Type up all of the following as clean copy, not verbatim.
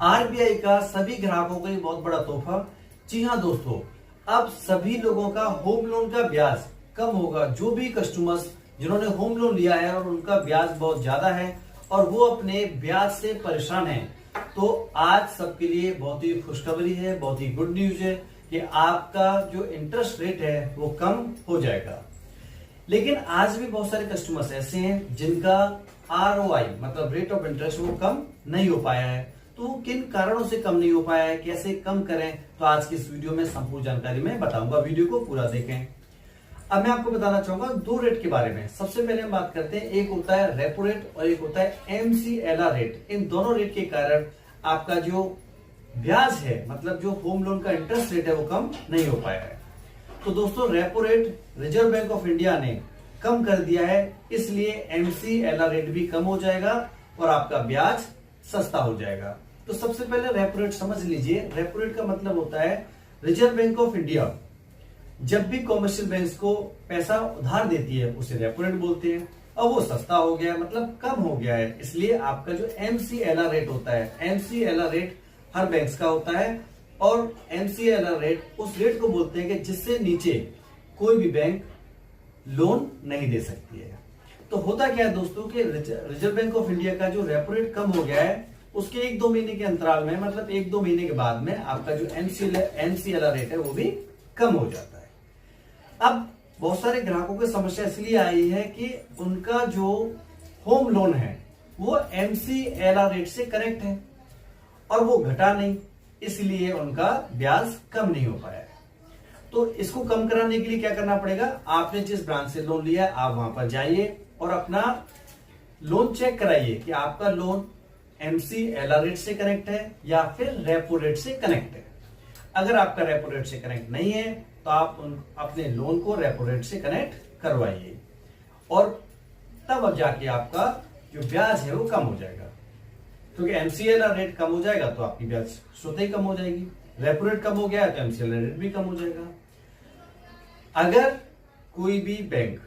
RBI का सभी ग्राहकों को एक बहुत बड़ा तोहफा। जी हाँ दोस्तों, अब सभी लोगों का होम लोन का ब्याज कम होगा। जो भी कस्टमर्स जिन्होंने होम लोन लिया है और उनका ब्याज बहुत ज्यादा है और वो अपने ब्याज से परेशान हैं, तो आज सबके लिए बहुत ही खुशखबरी है, बहुत ही गुड न्यूज है कि आपका जो इंटरेस्ट रेट है वो कम हो जाएगा। लेकिन आज भी बहुत सारे कस्टमर्स ऐसे हैं जिनका आरओआई मतलब रेट ऑफ इंटरेस्ट वो कम नहीं हो पाया है। तो किन कारणों से कम नहीं हो पाया है, कैसे कम करें, तो आज की इस वीडियो में संपूर्ण जानकारी मैं बताऊंगा। वीडियो को पूरा देखें। अब मैं आपको बताना चाहूंगा दो रेट के बारे में। सबसे पहले हम बात करते हैं, एक होता है रेपो रेट और एक होता है एमसीएलआर रेट। इन दोनों रेट के कारण आपका जो ब्याज है मतलब जो होम लोन का इंटरेस्ट रेट है वो कम नहीं हो पाया है। तो दोस्तों, repo rate reserve bank of India ने कम कर दिया है, इसलिए एमसीएलआर रेट भी कम हो जाएगा और आपका ब्याज सस्ता हो जाएगा। तो सबसे पहले रेपो रेट समझ लीजिए। रेपो रेट का मतलब होता है रिजर्व बैंक ऑफ इंडिया जब भी कॉमर्शियल बैंक्स को पैसा उधार देती है उसे रेपो रेट बोलते हैं। अब वो सस्ता हो गया है मतलब कम हो गया है, इसलिए आपका जो एमसीएलआर रेट होता है, एमसीएलआर रेट हर बैंक्स का होता है और एमसीएलआर रेट उस रेट को बोलते हैं कि जिससे नीचे कोई भी बैंक लोन नहीं दे सकती है। तो होता क्या है दोस्तों कि रिजर्व बैंक ऑफ इंडिया का जो रेपो रेट कम हो गया है उसके 1-2 महीने के अंतराल में मतलब 1-2 महीने के बाद में आपका जो एमसीएलआर रेट है वो भी कम हो जाता है। अब बहुत सारे ग्राहकों की समस्या इसलिए आई है कि उनका जो होम लोन है वो एमसीएलआर रेट से कनेक्ट है और वो घटा नहीं, इसलिए उनका ब्याज कम नहीं हो पाया है। तो इसको कम कराने के लिए क्या करना पड़ेगा, आपने जिस ब्रांच से लोन लिया है आप वहां पर जाइए और अपना लोन चेक कराइए कि आपका लोन एमसीएलआर रेट से कनेक्ट है या फिर रेपो रेट से कनेक्ट है। अगर आपका रेपो रेट से कनेक्ट नहीं है तो आप अपने लोन को रेपो रेट से कनेक्ट करवाइए और तब अब जाके आपका जो ब्याज है वो कम हो जाएगा। क्योंकि एमसीएलआर रेट कम हो जाएगा तो आपकी ब्याज स्वतः ही कम हो जाएगी। रेपो रेट कम हो गया तो एमसीएलआर रेट भी कम हो जाएगा। अगर कोई भी बैंक,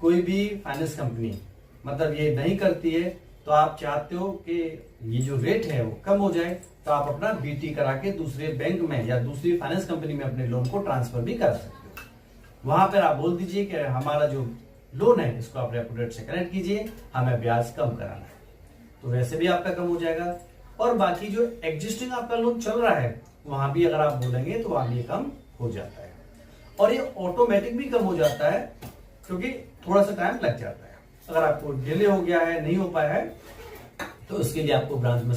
कोई भी फाइनेंस कंपनी मतलब ये नहीं करती है तो आप चाहते हो कि ये जो रेट है वो कम हो जाए, तो आप अपना बीटी करा के दूसरे बैंक में या दूसरी फाइनेंस कंपनी में अपने लोन को ट्रांसफर भी कर सकते हो। वहां पर आप बोल दीजिए कि हमारा जो लोन है इसको आप रेपो रेट से कनेक्ट कीजिए, हमें ब्याज कम कराना है, तो वैसे भी आपका कम हो जाएगा। और बाकी जो एग्जिस्टिंग आपका लोन चल रहा है वहां भी अगर आप बोलेंगे तो वहां भी ये कम हो जाता है और ये ऑटोमेटिक भी कम हो जाता है क्योंकि थोड़ा सा टाइम लग जाता है। अगर आपको डिले हो गया है, नहीं हो पाया है, तो उसके लिए आपको ब्रांच में